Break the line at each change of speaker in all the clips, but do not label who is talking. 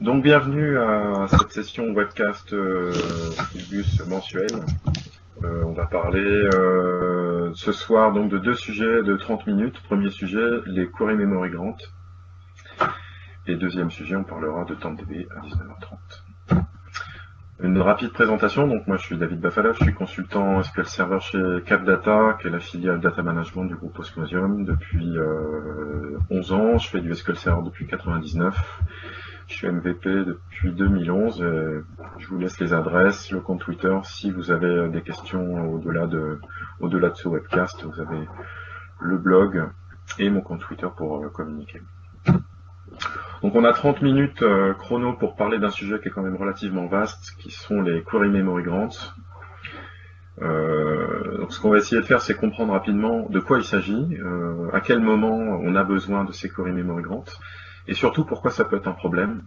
Donc bienvenue à cette session webcast Ubus mensuelle. On va parler ce soir donc de deux sujets de 30 minutes. Premier sujet, les query memory grant. Et deuxième sujet, on parlera de TempDB à 19h30. Une rapide présentation, donc moi je suis David Bafala, je suis consultant SQL Server chez CapData, qui est la filiale data management du groupe Osmosium depuis 11 ans. Je fais du SQL Server depuis 99. Je suis MVP depuis 2011. Je vous laisse les adresses, le compte Twitter. Si vous avez des questions au-delà de ce webcast, vous avez le blog et mon compte Twitter pour communiquer. Donc on a 30 minutes chrono pour parler d'un sujet qui est quand même relativement vaste, qui sont les query memory grants. Donc ce qu'on va essayer de faire, c'est comprendre rapidement de quoi il s'agit, à quel moment on a besoin de ces query memory grants, et surtout pourquoi ça peut être un problème,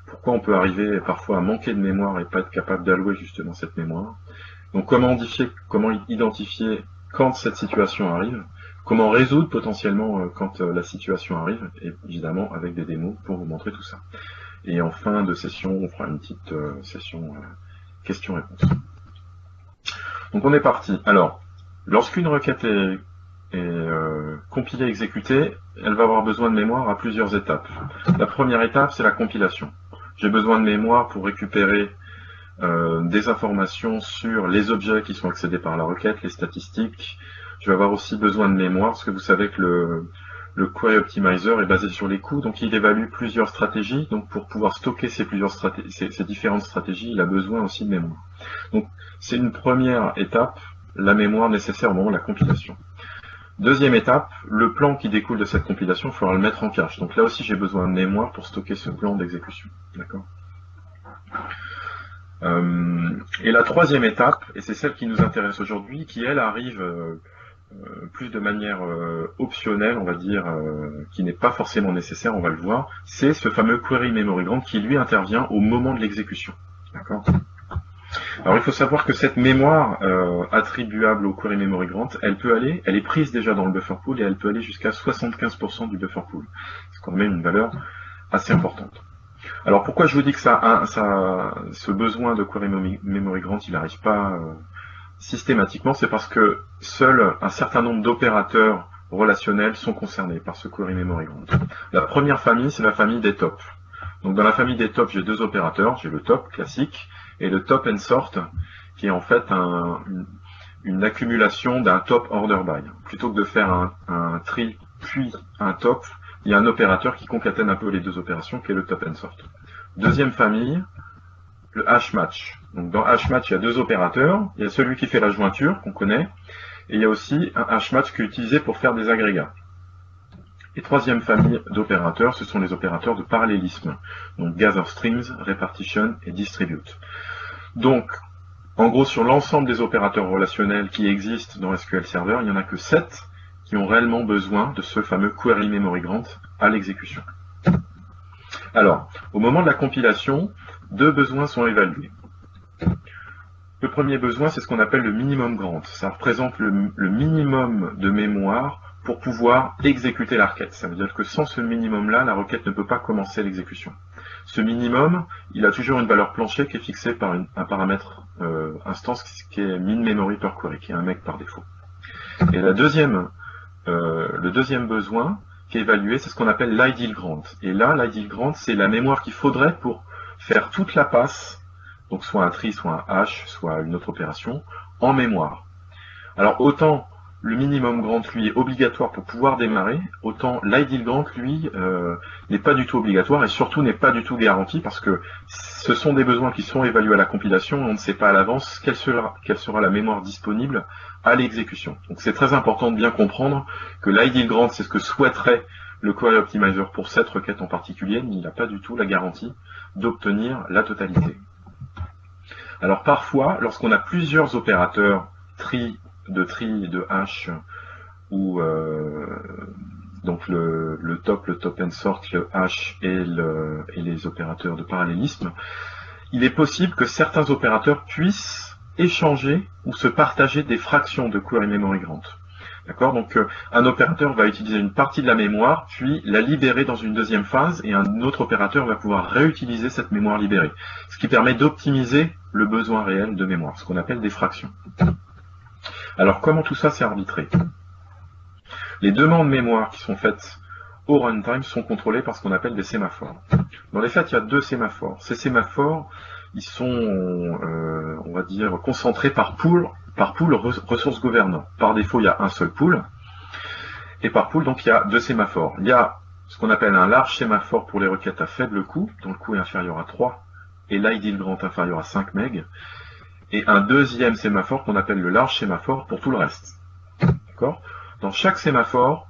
pourquoi on peut arriver parfois à manquer de mémoire et pas être capable d'allouer justement cette mémoire. Donc comment identifier quand cette situation arrive, comment résoudre potentiellement quand la situation arrive, et évidemment avec des démos pour vous montrer tout ça. Et en fin de session, on fera une petite session questions-réponses. Donc on est parti. Alors, lorsqu'une requête est compilée, exécutée, elle va avoir besoin de mémoire à plusieurs étapes. La première étape, c'est la compilation. J'ai besoin de mémoire pour récupérer des informations sur les objets qui sont accédés par la requête, les statistiques. Je vais avoir aussi besoin de mémoire, parce que vous savez que le Query Optimizer est basé sur les coûts, donc il évalue plusieurs stratégies. Donc pour pouvoir stocker ces différentes stratégies, il a besoin aussi de mémoire. Donc c'est une première étape, la mémoire nécessaire au moment de la compilation. Deuxième étape, le plan qui découle de cette compilation, il faudra le mettre en cache. Donc là aussi j'ai besoin de mémoire pour stocker ce plan d'exécution. D'accord ? Et la troisième étape, et c'est celle qui nous intéresse aujourd'hui, qui elle arrive plus de manière optionnelle, on va dire, qui n'est pas forcément nécessaire, on va le voir, c'est ce fameux query memory grant qui lui intervient au moment de l'exécution. D'accord ? Alors il faut savoir que cette mémoire attribuable au query memory grant, elle est prise déjà dans le buffer pool et elle peut aller jusqu'à 75% du buffer pool. C'est quand même une valeur assez importante. Alors pourquoi je vous dis que ce besoin de query memory grant, il n'arrive pas systématiquement, c'est parce que seul un certain nombre d'opérateurs relationnels sont concernés par ce query memory grant. La première famille, c'est la famille des top. Donc dans la famille des top, j'ai deux opérateurs, j'ai le top classique et le top and sort, qui est en fait une accumulation d'un top order by. Plutôt que de faire un tree puis un top, il y a un opérateur qui concatène un peu les deux opérations, qui est le top and sort. Deuxième famille, le hash match. Donc dans hash match, il y a deux opérateurs. Il y a celui qui fait la jointure, qu'on connaît, et il y a aussi un hash match qui est utilisé pour faire des agrégats. Et troisième famille d'opérateurs, ce sont les opérateurs de parallélisme. Donc gather strings, repartition et distribute. Donc, en gros, sur l'ensemble des opérateurs relationnels qui existent dans SQL Server, il n'y en a que 7 qui ont réellement besoin de ce fameux query memory grant à l'exécution. Alors, au moment de la compilation, deux besoins sont évalués. Le premier besoin, c'est ce qu'on appelle le minimum grant. Ça représente le minimum de mémoire pour pouvoir exécuter la requête. Ça veut dire que sans ce minimum-là, la requête ne peut pas commencer l'exécution. Ce minimum, il a toujours une valeur plancher qui est fixée par un paramètre instance qui est min memory per query, qui est un MEG par défaut. Et le deuxième besoin qui est évalué, c'est ce qu'on appelle l'ideal grant. Et là, l'ideal grant, c'est la mémoire qu'il faudrait pour faire toute la passe, donc soit un tree, soit un hash, soit une autre opération, en mémoire. Alors autant le minimum grant, lui, est obligatoire pour pouvoir démarrer, autant l'ideal grant, lui, n'est pas du tout obligatoire et surtout n'est pas du tout garanti parce que ce sont des besoins qui sont évalués à la compilation et on ne sait pas à l'avance quelle sera la mémoire disponible à l'exécution. Donc c'est très important de bien comprendre que l'ideal grant, c'est ce que souhaiterait le Query Optimizer pour cette requête en particulier, mais il n'a pas du tout la garantie d'obtenir la totalité. Alors parfois, lorsqu'on a plusieurs opérateurs tree, de hash, ou donc le top and sort, le hash et les opérateurs de parallélisme, il est possible que certains opérateurs puissent échanger ou se partager des fractions de query memory grant. D'accord? Donc un opérateur va utiliser une partie de la mémoire, puis la libérer dans une deuxième phase, et un autre opérateur va pouvoir réutiliser cette mémoire libérée. Ce qui permet d'optimiser le besoin réel de mémoire, ce qu'on appelle des fractions. Alors comment tout ça s'est arbitré? Les demandes mémoire qui sont faites au runtime sont contrôlées par ce qu'on appelle des sémaphores. Dans les faits, il y a deux sémaphores. Ces sémaphores, ils sont, on va dire, concentrés par pool ressources gouvernants. Par défaut, il y a un seul pool. Et par pool, donc, il y a deux sémaphores. Il y a ce qu'on appelle un large sémaphore pour les requêtes à faible coût, dont le coût est inférieur à 3, et l'idle grand inférieur à 5 MB. Et un deuxième sémaphore qu'on appelle le large sémaphore pour tout le reste. D'accord? Dans chaque sémaphore,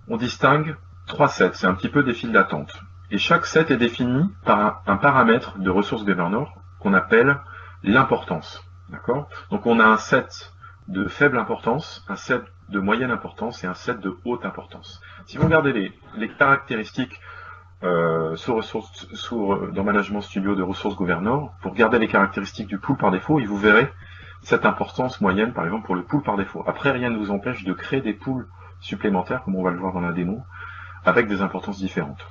on distingue 3 sets. C'est un petit peu des files d'attente. Et chaque set est défini par un paramètre de ressources governor qu'on appelle l'importance. D'accord? Donc on a un set de faible importance, un set de moyenne importance et un set de haute importance. Si vous regardez les caractéristiques dans Management Studio de ressources governor, vous regardez les caractéristiques du pool par défaut et vous verrez cette importance moyenne, par exemple, pour le pool par défaut. Après, rien ne vous empêche de créer des pools supplémentaires, comme on va le voir dans la démo, avec des importances différentes.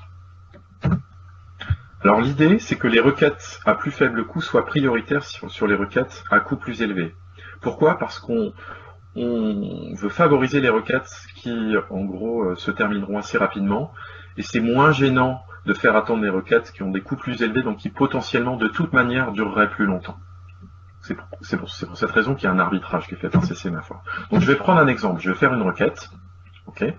Alors l'idée, c'est que les requêtes à plus faible coût soient prioritaires sur les requêtes à coût plus élevé. Pourquoi? Parce qu'on veut favoriser les requêtes qui, en gros, se termineront assez rapidement, et c'est moins gênant de faire attendre les requêtes qui ont des coûts plus élevés, donc qui potentiellement, de toute manière, dureraient plus longtemps. C'est pour cette raison qu'il y a un arbitrage qui est fait par ces sémaphores. Donc je vais prendre un exemple, je vais faire une requête. Okay.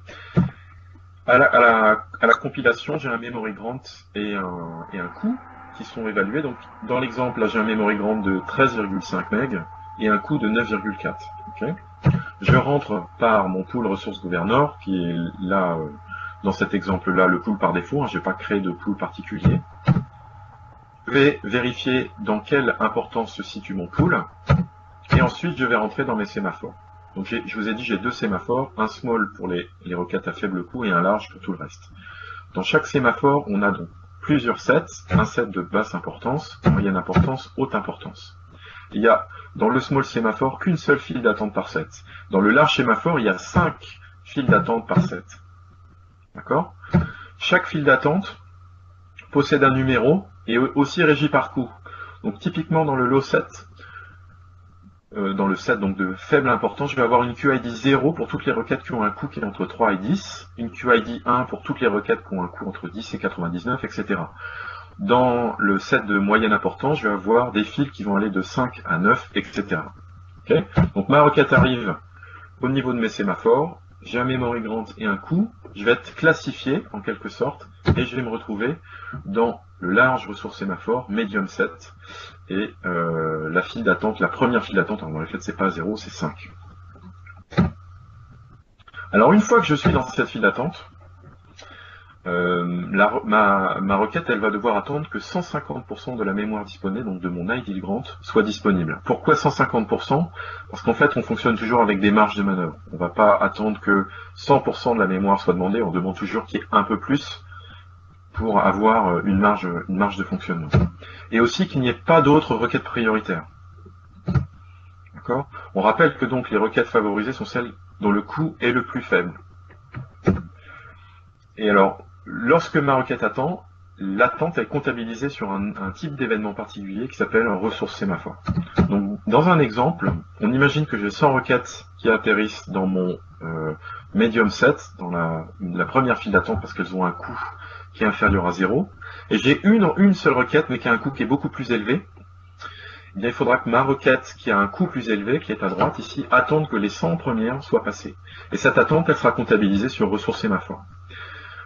À la compilation, j'ai un memory grant et un coût qui sont évalués. Donc dans l'exemple, là j'ai un memory grant de 13,5 MB et un coût de 9,4. Okay. Je rentre par mon pool ressources governor, qui est là, dans cet exemple-là, le pool par défaut. Je n'ai pas créé de pool particulier. Je vais vérifier dans quelle importance se situe mon pool, et ensuite je vais rentrer dans mes sémaphores. Donc je vous ai dit, j'ai deux sémaphores, un small pour les requêtes à faible coût et un large pour tout le reste. Dans chaque sémaphore, on a donc plusieurs sets, un set de basse importance, moyenne importance, haute importance. Il y a dans le small sémaphore qu'une seule file d'attente par set. Dans le large sémaphore, il y a 5 files d'attente par set. D'accord? Chaque file d'attente possède un numéro et aussi régi par coût. Donc typiquement dans le low set, dans le set donc de faible importance, je vais avoir une QID 0 pour toutes les requêtes qui ont un coût qui est entre 3 et 10, une QID 1 pour toutes les requêtes qui ont un coût entre 10 et 99, etc. Dans le set de moyenne importance, je vais avoir des fils qui vont aller de 5 à 9, etc. Okay? Donc ma requête arrive au niveau de mes sémaphores, j'ai un memory grant et un coût, je vais être classifié en quelque sorte, et je vais me retrouver dans le large ressource sémaphore, medium set, et la file d'attente, la première file d'attente, en fait c'est pas 0, c'est 5. Alors une fois que je suis dans cette file d'attente, ma requête elle va devoir attendre que 150% de la mémoire disponible, donc de mon idle grant, soit disponible. Pourquoi 150%? Parce qu'en fait on fonctionne toujours avec des marges de manœuvre. On ne va pas attendre que 100% de la mémoire soit demandée, on demande toujours qu'il y ait un peu plus pour avoir une marge de fonctionnement. Et aussi qu'il n'y ait pas d'autres requêtes prioritaires. D'accord? On rappelle que donc les requêtes favorisées sont celles dont le coût est le plus faible. Et alors, lorsque ma requête attend, l'attente est comptabilisée sur un type d'événement particulier qui s'appelle un ressource sémaphore. Donc, dans un exemple, on imagine que j'ai 100 requêtes qui atterrissent dans mon medium set, dans la première file d'attente parce qu'elles ont un coût qui est inférieur à 0, et j'ai une seule requête mais qui a un coût qui est beaucoup plus élevé. Eh bien, il faudra que ma requête qui a un coût plus élevé, qui est à droite ici, attende que les 100 premières soient passées. Et cette attente, elle sera comptabilisée sur ressource sémaphore.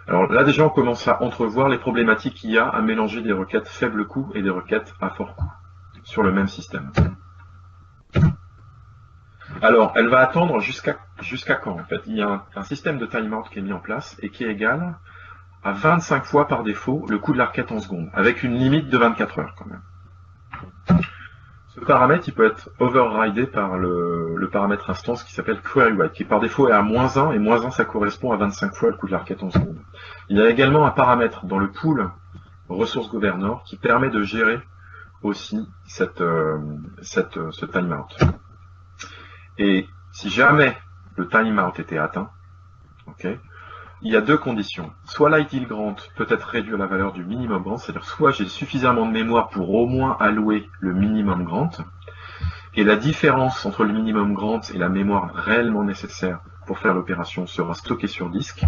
Alors là déjà on commence à entrevoir les problématiques qu'il y a à mélanger des requêtes faible coût et des requêtes à fort coût sur le même système. Alors elle va attendre jusqu'à quand en fait? Il y a un système de timeout qui est mis en place et qui est égal à 25 fois par défaut le coût de la requête en secondes, avec une limite de 24 heures quand même. Ce paramètre il peut être overridé par le paramètre instance qui s'appelle queryWrite, qui par défaut est à -1, et -1 ça correspond à 25 fois le coût de la requête en secondes. Il y a également un paramètre dans le pool ressource governor qui permet de gérer aussi ce timeout. Et si jamais le timeout était atteint. Okay. Il y a deux conditions. Soit l'idle grant peut être réduit à la valeur du minimum grant, c'est-à-dire soit j'ai suffisamment de mémoire pour au moins allouer le minimum grant, et la différence entre le minimum grant et la mémoire réellement nécessaire pour faire l'opération sera stockée sur disque,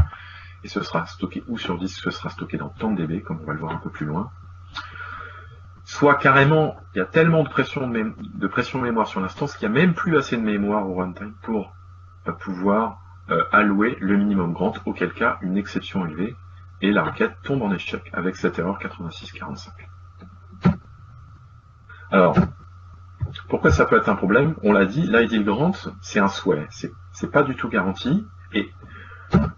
et ce sera stocké ou sur disque, ce sera stocké dans TempDB, comme on va le voir un peu plus loin. Soit carrément, il y a tellement de pression mémoire sur l'instance qu'il n'y a même plus assez de mémoire au runtime pour pouvoir allouer le minimum grant, auquel cas une exception élevée, et la requête tombe en échec avec cette erreur 8645. Alors, pourquoi ça peut être un problème? On l'a dit, l'idle grant, c'est un souhait, c'est pas du tout garanti, et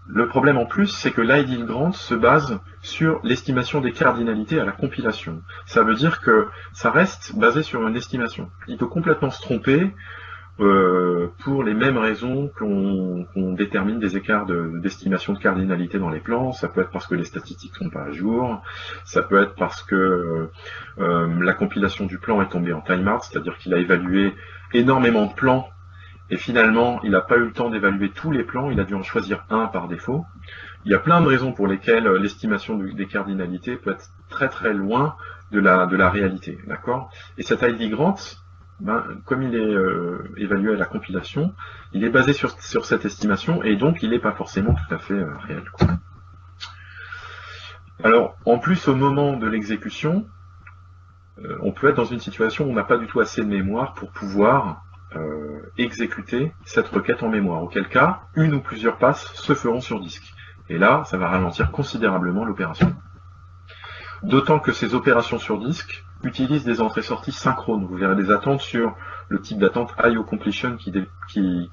le problème en plus, c'est que l'idle grant se base sur l'estimation des cardinalités à la compilation. Ça veut dire que ça reste basé sur une estimation. Il peut complètement se tromper pour les mêmes raisons qu'on détermine des écarts d'estimation de cardinalité dans les plans. Ça peut être parce que les statistiques sont pas à jour, ça peut être parce que la compilation du plan est tombée en timeout, c'est-à-dire qu'il a évalué énormément de plans et finalement il n'a pas eu le temps d'évaluer tous les plans, il a dû en choisir un par défaut. Il y a plein de raisons pour lesquelles l'estimation des cardinalités peut être très très loin de la réalité, d'accord? Et cet idle grant, comme il est évalué à la compilation, il est basé sur cette estimation et donc il n'est pas forcément tout à fait réel, quoi. Alors, en plus, au moment de l'exécution, on peut être dans une situation où on n'a pas du tout assez de mémoire pour pouvoir exécuter cette requête en mémoire, auquel cas, une ou plusieurs passes se feront sur disque. Et là, ça va ralentir considérablement l'opération. D'autant que ces opérations sur disque utilisent des entrées-sorties synchrones. Vous verrez des attentes sur le type d'attente IO completion qui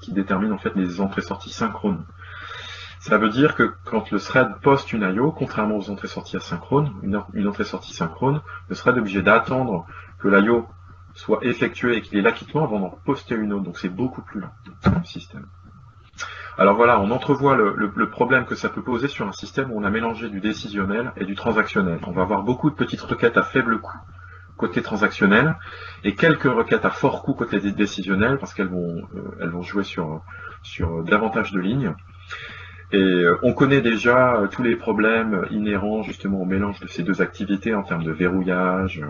détermine en fait les entrées-sorties synchrones. Ça veut dire que quand le thread poste une IO, contrairement aux entrées-sorties asynchrones, une entrée-sortie synchrone, le thread est obligé d'attendre que l'IO soit effectuée et qu'il ait l'acquittement avant d'en poster une autre. Donc c'est beaucoup plus lent, le système. Alors voilà, on entrevoit le problème que ça peut poser sur un système où on a mélangé du décisionnel et du transactionnel. On va avoir beaucoup de petites requêtes à faible coût côté transactionnel et quelques requêtes à fort coût côté décisionnel parce qu'elles vont jouer sur davantage de lignes. Et on connaît déjà tous les problèmes inhérents justement au mélange de ces deux activités en termes de verrouillage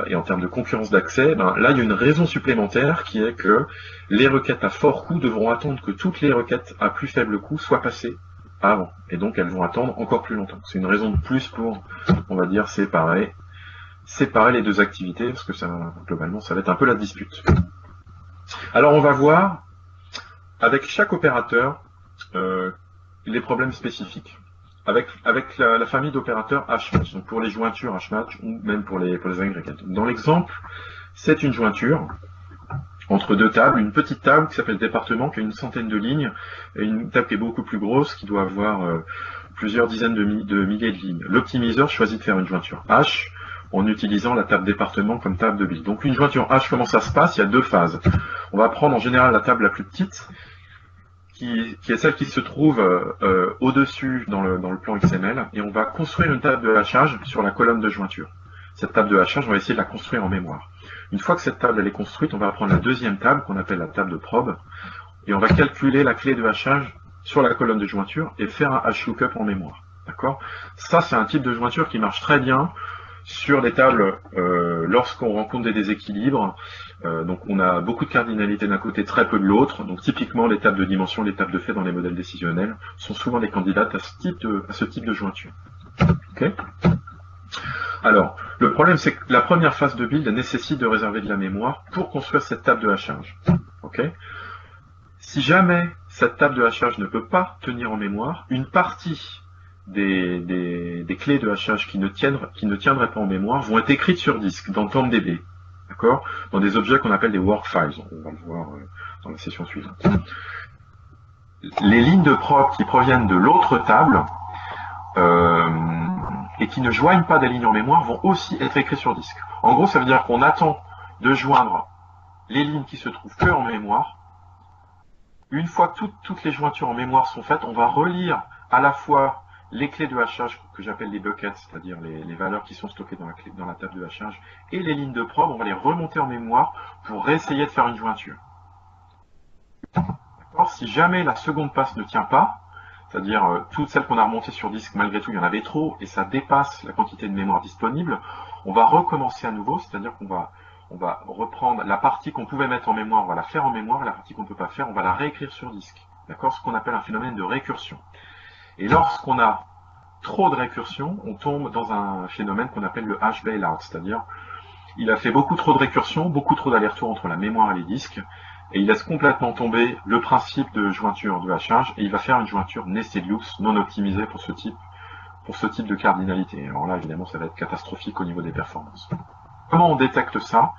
et en termes de concurrence d'accès. Là, il y a une raison supplémentaire qui est que les requêtes à fort coût devront attendre que toutes les requêtes à plus faible coût soient passées avant. Et donc, elles vont attendre encore plus longtemps. C'est une raison de plus pour, on va dire, séparer les deux activités parce que globalement, ça va être un peu la dispute. Alors, on va voir avec chaque opérateur les problèmes spécifiques. Avec la famille d'opérateurs hmatch, donc pour les jointures hmatch ou même pour les agrégates. Dans l'exemple, c'est une jointure entre deux tables, une petite table qui s'appelle département, qui a une centaine de lignes, et une table qui est beaucoup plus grosse, qui doit avoir plusieurs dizaines de milliers de lignes. L'optimiseur choisit de faire une jointure H en utilisant la table département comme table de build. Donc une jointure H, comment ça se passe? Il y a deux phases. On va prendre en général la table la plus petite, qui est celle qui se trouve au-dessus dans le plan XML, et on va construire une table de hachage sur la colonne de jointure. Cette table de hachage, on va essayer de la construire en mémoire. Une fois que cette table elle est construite, on va prendre la deuxième table, qu'on appelle la table de probe, et on va calculer la clé de hachage sur la colonne de jointure et faire un hash lookup en mémoire. D'accord? Ça, c'est un type de jointure qui marche très bien sur des tables lorsqu'on rencontre des déséquilibres. Donc on a beaucoup de cardinalité d'un côté, très peu de l'autre. Donc typiquement les tables de dimension, les tables de fait dans les modèles décisionnels sont souvent des candidates à ce type de jointure. Okay. Alors, le problème c'est que la première phase de build nécessite de réserver de la mémoire pour construire cette table de hachage. Okay. Si jamais cette table de hachage ne peut pas tenir en mémoire, une partie des clés de hachage qui ne tiendraient pas en mémoire vont être écrites sur disque dans TempDB, d'accord, dans des objets qu'on appelle des work files. On va le voir dans la session suivante. Les lignes de probe qui proviennent de l'autre table et qui ne joignent pas des lignes en mémoire vont aussi être écrites sur disque. En gros, ça veut dire qu'on attend de joindre les lignes qui se trouvent que en mémoire. Une fois que toutes les jointures en mémoire sont faites, on va relire à la fois les clés de hachage que j'appelle les buckets, c'est-à-dire les valeurs qui sont stockées dans la table de hachage, et les lignes de probe, on va les remonter en mémoire pour réessayer de faire une jointure. Si jamais la seconde passe ne tient pas, c'est-à-dire toutes celles qu'on a remontées sur disque, malgré tout, il y en avait trop, et ça dépasse la quantité de mémoire disponible, on va recommencer à nouveau, c'est-à-dire qu'on va, on va reprendre la partie qu'on pouvait mettre en mémoire, on va la faire en mémoire, et la partie qu'on ne peut pas faire, on va la réécrire sur disque. D'accord? Ce qu'on appelle un phénomène de récursion. Et lorsqu'on a trop de récursion, on tombe dans un phénomène qu'on appelle le hash bailout, c'est-à-dire il a fait beaucoup trop de récursion, beaucoup trop d'allers-retours entre la mémoire et les disques, et il laisse complètement tomber le principe de jointure de hachage, et il va faire une jointure nested loose, non optimisée pour ce type de cardinalité. Alors là, évidemment, ça va être catastrophique au niveau des performances. Comment on détecte ça?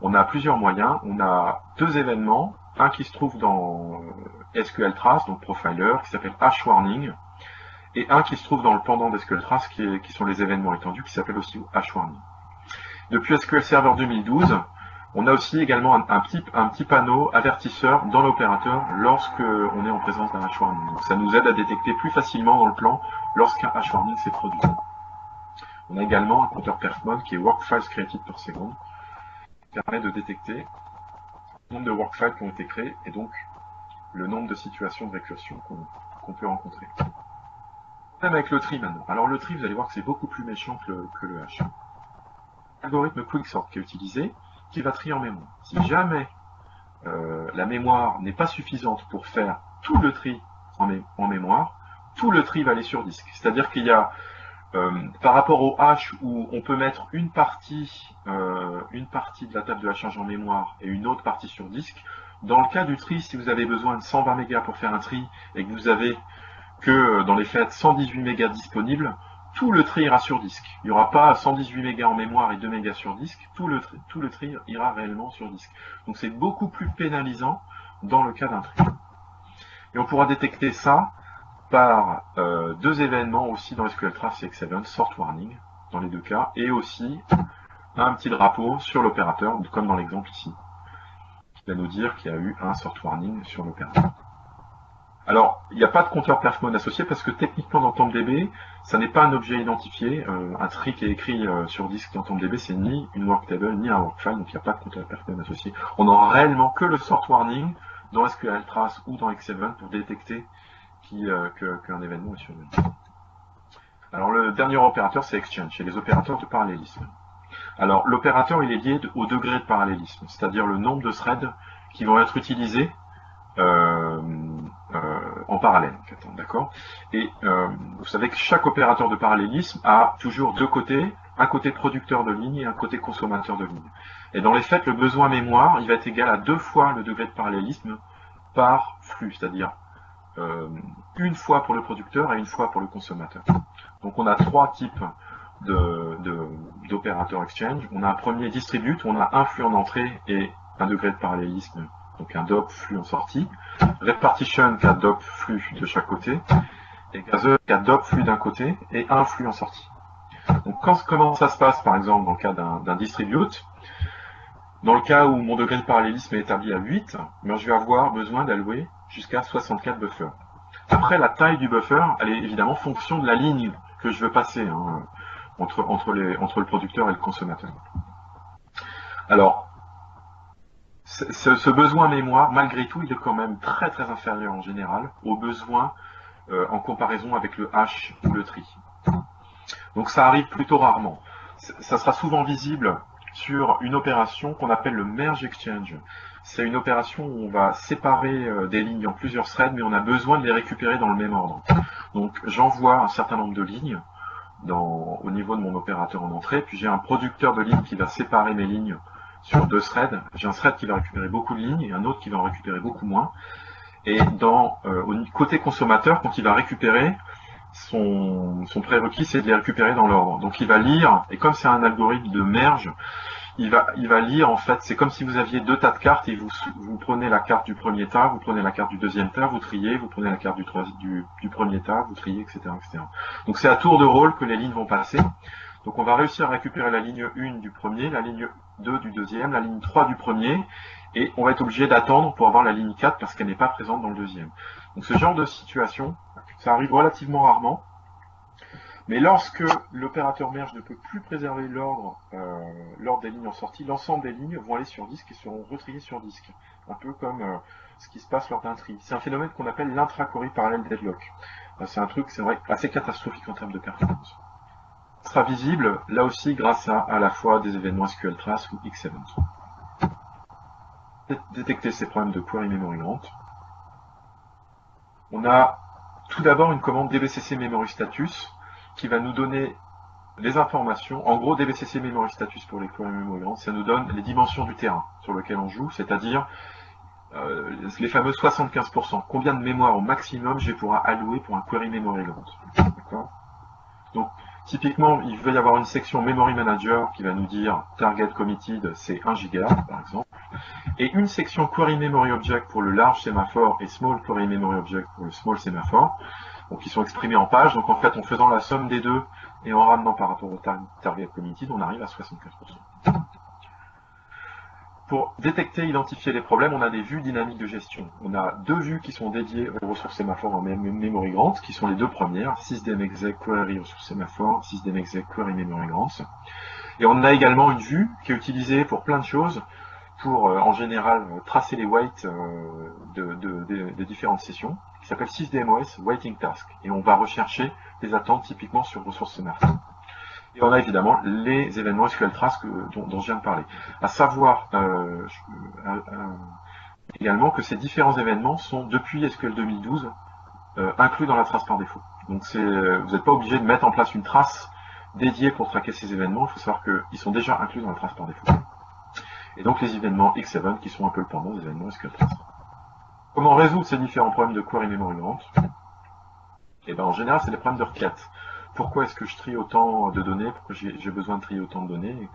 On a plusieurs moyens. On a deux événements, un qui se trouve dans SQL Trace, donc Profiler, qui s'appelle hash warning, et un qui se trouve dans le pendant d'SQL Trace, qui sont les événements étendus, qui s'appelle aussi hash warning. Depuis SQL Server 2012, on a aussi également un petit panneau avertisseur dans l'opérateur lorsque on est en présence d'un hash warning. Donc ça nous aide à détecter plus facilement dans le plan lorsqu'un hash warning s'est produit. On a également un compteur perfmod qui est work files created per second, qui permet de détecter le nombre de work files qui ont été créés et donc le nombre de situations de récursion qu'on peut rencontrer. Même avec le tree maintenant. Alors le tree, vous allez voir que c'est beaucoup plus méchant que le hash. L'algorithme quicksort qui est utilisé, qui va trier en mémoire. Si jamais la mémoire n'est pas suffisante pour faire tout le tri en mémoire, tout le tri va aller sur disque. C'est-à-dire qu'il y a, par rapport au hash où on peut mettre une partie de la table de hachage en mémoire et une autre partie sur disque, dans le cas du tri, si vous avez besoin de 120 mégas pour faire un tri et que vous avez que dans les faits 118 mégas disponibles, tout le tri ira sur disque. Il n'y aura pas 118 mégas en mémoire et 2 mégas sur disque, tout le tri ira réellement sur disque. Donc c'est beaucoup plus pénalisant dans le cas d'un tri. Et on pourra détecter ça par deux événements aussi dans SQL Trace et X7, sort warning dans les deux cas, et aussi un petit drapeau sur l'opérateur, comme dans l'exemple ici, qui va nous dire qu'il y a eu un sort warning sur l'opérateur. Alors, il n'y a pas de compteur perfmod associé parce que techniquement dans TempDB, ça n'est pas un objet identifié. Un tri qui est écrit sur disque dans TempDB, c'est ni une worktable ni un workfile, donc il n'y a pas de compteur perfmod associé. On n'aura réellement que le sort warning dans SQL Trace ou dans X7 pour détecter qu'un événement est survenu. Alors le dernier opérateur, c'est exchange, c'est les opérateurs de parallélisme. Alors l'opérateur, il est lié au degré de parallélisme, c'est-à-dire le nombre de threads qui vont être utilisés en parallèle, en fait, d'accord. Et vous savez que chaque opérateur de parallélisme a toujours deux côtés, un côté producteur de ligne et un côté consommateur de ligne. Et dans les faits, le besoin mémoire, il va être égal à 2 fois le degré de parallélisme par flux, c'est-à-dire une fois pour le producteur et une fois pour le consommateur. Donc on a trois types d'opérateurs exchange. On a un premier distribute, où on a un flux en entrée et un degré de parallélisme, donc un DOP flux en sortie. Repartition qui a DOP flux de chaque côté. Et Gather qui a DOP flux d'un côté et un flux en sortie. Donc comment ça se passe par exemple dans le cas d'un distribute? Dans le cas où mon degré de parallélisme est établi à 8, ben, je vais avoir besoin d'allouer jusqu'à 64 buffers. Après, la taille du buffer, elle est évidemment fonction de la ligne que je veux passer entre le producteur et le consommateur. Alors, ce besoin mémoire, malgré tout, il est quand même très très inférieur en général au besoin en comparaison avec le hash ou le tri. Donc ça arrive plutôt rarement. Ça sera souvent visible sur une opération qu'on appelle le merge exchange. C'est une opération où on va séparer des lignes en plusieurs threads, mais on a besoin de les récupérer dans le même ordre. Donc j'envoie un certain nombre de lignes au niveau de mon opérateur en entrée, puis j'ai un producteur de lignes qui va séparer mes lignes sur deux threads. J'ai un thread qui va récupérer beaucoup de lignes et un autre qui va en récupérer beaucoup moins. Et au côté consommateur, quand il va récupérer, son prérequis, c'est de les récupérer dans l'ordre. Donc il va lire, et comme c'est un algorithme de merge, il va lire, en fait, c'est comme si vous aviez deux tas de cartes et vous prenez la carte du premier tas, vous prenez la carte du deuxième tas, vous triez, vous prenez la carte du premier tas, vous triez, etc., etc. Donc c'est à tour de rôle que les lignes vont passer. Donc on va réussir à récupérer la ligne 1 du premier, la ligne 2 du deuxième, la ligne 3 du premier, et on va être obligé d'attendre pour avoir la ligne 4 parce qu'elle n'est pas présente dans le deuxième. Donc ce genre de situation, ça arrive relativement rarement. Mais lorsque l'opérateur merge ne peut plus préserver l'ordre des lignes en sortie, l'ensemble des lignes vont aller sur disque et seront retriées sur disque. Un peu comme ce qui se passe lors d'un tri. C'est un phénomène qu'on appelle l'intra-Cori parallèle deadlock. C'est un truc, c'est vrai, assez catastrophique en termes de performance. Ce sera visible, là aussi, grâce à la fois des événements SQL Trace ou X-Event. Détecter ces problèmes de query memory grant. On a tout d'abord une commande dbcc memory status qui va nous donner les informations. En gros, dbcc memory status pour les query memory grant, ça nous donne les dimensions du terrain sur lequel on joue, c'est-à-dire les fameux 75%. Combien de mémoire au maximum je vais pouvoir allouer pour un query memory grant. D'accord ? Donc, typiquement, il va y avoir une section Memory Manager qui va nous dire Target Committed, c'est 1 giga, par exemple. Et une section Query Memory Object pour le large sémaphore et Small Query Memory Object pour le small sémaphore. Donc, qui sont exprimés en pages. Donc, en fait, en faisant la somme des deux et en ramenant par rapport au Target Committed, on arrive à 75%. Pour détecter et identifier les problèmes, on a des vues dynamiques de gestion. On a deux vues qui sont dédiées aux ressources sémaphores en memory grant, qui sont les deux premières, sysdemexec query ressources sémaphores, sysdemexec query memory grants. Et on a également une vue qui est utilisée pour plein de choses, pour en général tracer les waits des différentes sessions, qui s'appelle sysdemos waiting task. Et on va rechercher des attentes typiquement sur ressources sémaphores. Et on a évidemment les événements SQL Trace dont je viens de parler. À savoir également que ces différents événements sont, depuis SQL 2012, inclus dans la trace par défaut. Donc vous n'êtes pas obligé de mettre en place une trace dédiée pour traquer ces événements. Il faut savoir qu'ils sont déjà inclus dans la trace par défaut. Et donc les événements X7 qui sont un peu le pendant des événements SQL Trace. Comment résoudre ces différents problèmes de query memory grant? Et en général, c'est des problèmes de requête. Pourquoi est-ce que je trie autant de données? Pourquoi j'ai besoin de trier autant de données?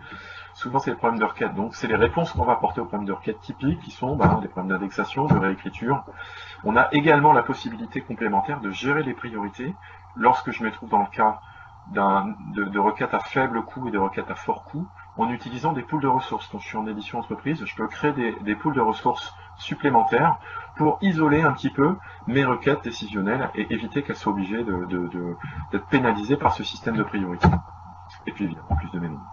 Souvent, c'est les problèmes de requête. Donc, c'est les réponses qu'on va apporter aux problèmes de requête typiques, qui sont des problèmes d'indexation, de réécriture. On a également la possibilité complémentaire de gérer les priorités lorsque je me trouve dans le cas de requêtes à faible coût et de requêtes à fort coût, en utilisant des pools de ressources. Quand je suis en édition entreprise, je peux créer des pools de ressources supplémentaires pour isoler un petit peu mes requêtes décisionnelles et éviter qu'elles soient obligées d'être pénalisées par ce système de priorité. Et puis évidemment, plus de mémoire.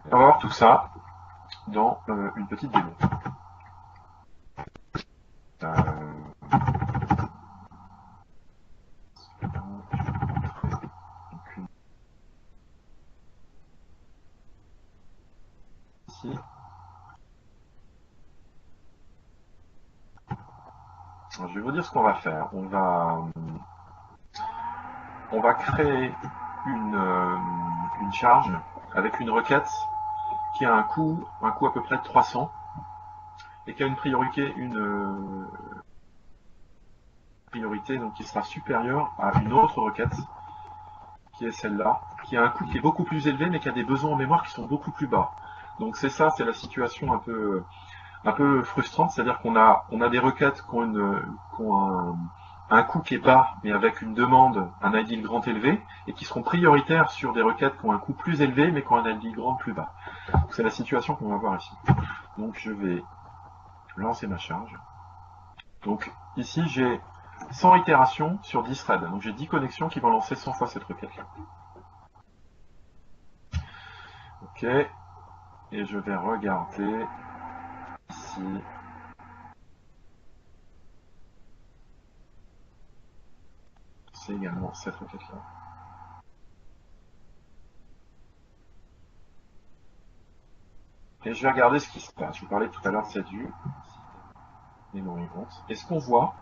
On va voir tout ça dans une petite démo. Ici. Alors, je vais vous dire ce qu'on va faire. On va créer une charge avec une requête qui a un coût à peu près de 300 et qui a une priorité donc qui sera supérieure à une autre requête qui est celle-là, qui a un coût qui est beaucoup plus élevé mais qui a des besoins en mémoire qui sont beaucoup plus bas. Donc c'est la situation un peu frustrante, c'est-à-dire qu'on a des requêtes qui ont un coût qui est bas, mais avec une demande, un ID grand élevé, et qui seront prioritaires sur des requêtes qui ont un coût plus élevé, mais qui ont un ID grand plus bas. C'est la situation qu'on va voir ici. Donc je vais lancer ma charge. Donc ici j'ai 100 itérations sur 10 threads. Donc j'ai 10 connexions qui vont lancer 100 fois cette requête-là. Ok. Et je vais regarder ici. C'est également cette requête-là. Et je vais regarder ce qui se passe. Je vous parlais tout à l'heure de cette vue. Memory grant. Et ce qu'on voit,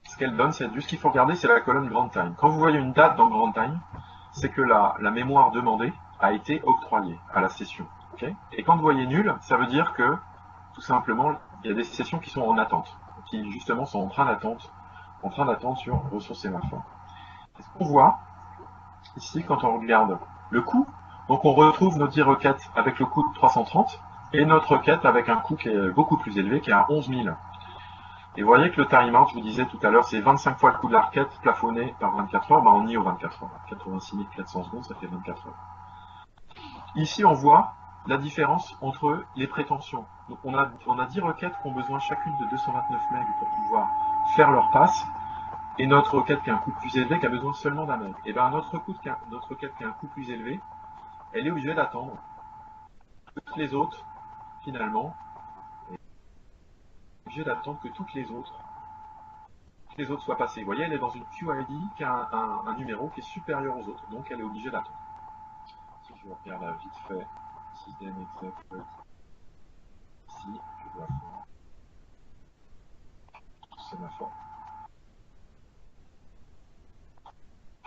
ce qu'elle donne, cette vue, ce qu'il faut regarder, c'est la colonne Grand Time. Quand vous voyez une date dans Grand Time, c'est que la mémoire demandée a été octroyée à la session. Okay, et quand vous voyez nul, ça veut dire que, tout simplement, il y a des sessions qui sont en attente, qui justement sont en train d'attendre sur ressources sémaphores. Et ce qu'on voit ici, quand on regarde le coût, donc on retrouve nos 10 requêtes avec le coût de 330, et notre requête avec un coût qui est beaucoup plus élevé, qui est à 11 000. Et vous voyez que le timeout, je vous disais tout à l'heure, c'est 25 fois le coût de la requête plafonné par 24 heures, on y est aux 24 heures. 86 400 secondes, ça fait 24 heures. Ici, on voit la différence entre les prétentions. Donc on a 10 requêtes qui ont besoin chacune de 229 MB pour pouvoir faire leur passe, et notre requête qui a un coût plus élevé qui a besoin seulement d'un mail. Et bien notre requête qui a un coût plus élevé, elle est obligée d'attendre que toutes les autres, finalement, obligée d'attendre que toutes les autres soient passées. Vous voyez, elle est dans une QID qui a un numéro qui est supérieur aux autres, donc elle est obligée d'attendre. Si je regarde là vite fait, système exec, ici, je dois faire sémaphore.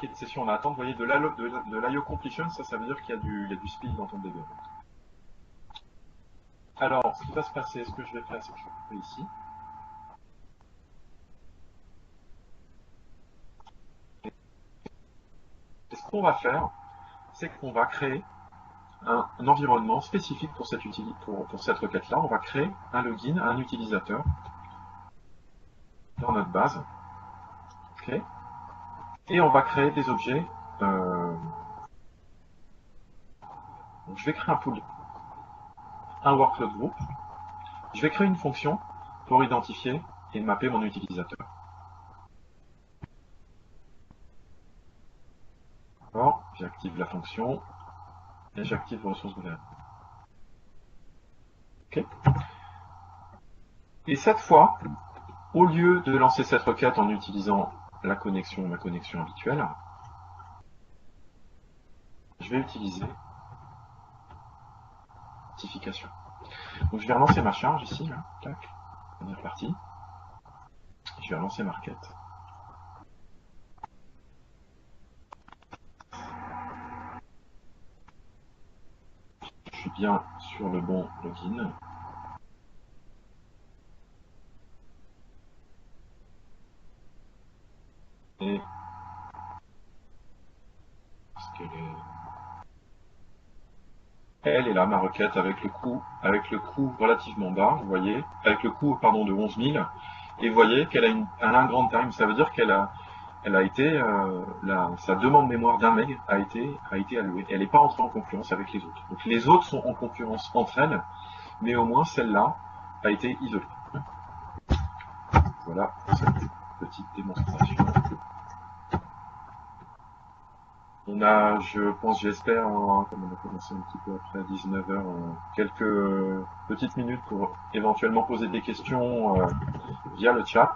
De session en attente, vous voyez, de l'IO completion, ça veut dire qu'il y a du speed dans ton DB. Alors, ce qui va se passer, ce que je vais faire, c'est que je vais couper ici. Et ce qu'on va faire, c'est qu'on va créer un environnement spécifique pour cette requête-là. On va créer un login, un utilisateur dans notre base. Okay. Et on va créer des objets. Donc je vais créer un pool, un workload group. Je vais créer une fonction pour identifier et mapper mon utilisateur. Alors, j'active la fonction et j'active les ressources gouvernées. Okay. Et cette fois, au lieu de lancer cette requête en utilisant ma connexion habituelle, je vais utiliser notification. Donc je vais relancer ma charge ici, là. Tac. On est reparti. Je vais relancer ma requête. Je suis bien sur le bon login. Et elle est là, ma requête, avec le coût relativement bas, vous voyez, avec le coût, pardon, de 11 000. Et vous voyez qu'elle a un grand time, ça veut dire qu'elle a été, sa demande mémoire d'un meg a été allouée. Elle n'est pas entrée en concurrence avec les autres. Donc les autres sont en concurrence entre elles, mais au moins celle-là a été isolée. Voilà pour cette petite démonstration. On a, je pense, j'espère, comme on a commencé un petit peu après 19h, quelques petites minutes pour éventuellement poser des questions via le chat.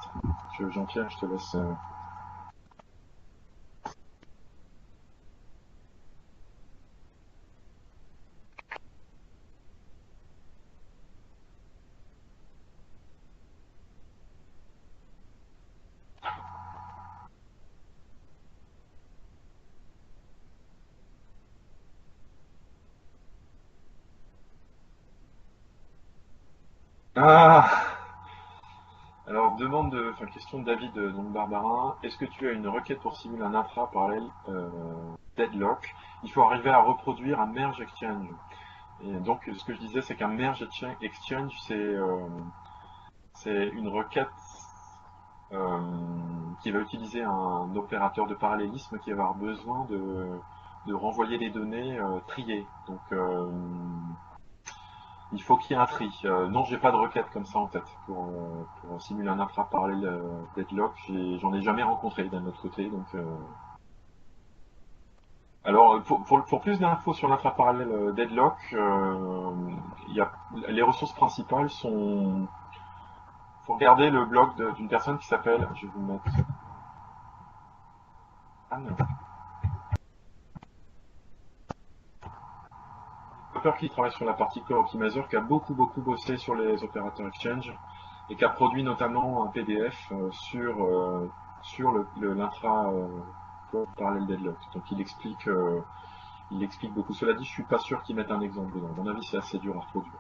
Jean-Pierre, je te laisse. Ah! Alors, question de David, donc Barbarin. Est-ce que tu as une requête pour simuler un intra-parallèle deadlock? Il faut arriver à reproduire un merge exchange. Et donc, ce que je disais, c'est qu'un merge exchange, c'est une requête qui va utiliser un opérateur de parallélisme qui va avoir besoin de renvoyer les données triées. Donc, il faut qu'il y ait un tri. Non, j'ai pas de requête comme ça en tête pour simuler un intra-parallèle deadlock. J'en ai jamais rencontré d'un autre côté. Donc, alors, pour plus d'infos sur l'intra-parallèle deadlock, les ressources principales sont. Il faut regarder le blog d'une personne qui s'appelle. Je vais vous mettre. Anne. Qui travaille sur la partie Core Optimizer, qui a beaucoup bossé sur les opérateurs Exchange et qui a produit notamment un PDF sur l'intra parallèle deadlock. Donc il explique beaucoup. Cela dit, je suis pas sûr qu'ils mettent un exemple dedans. À mon avis, c'est assez dur à reproduire.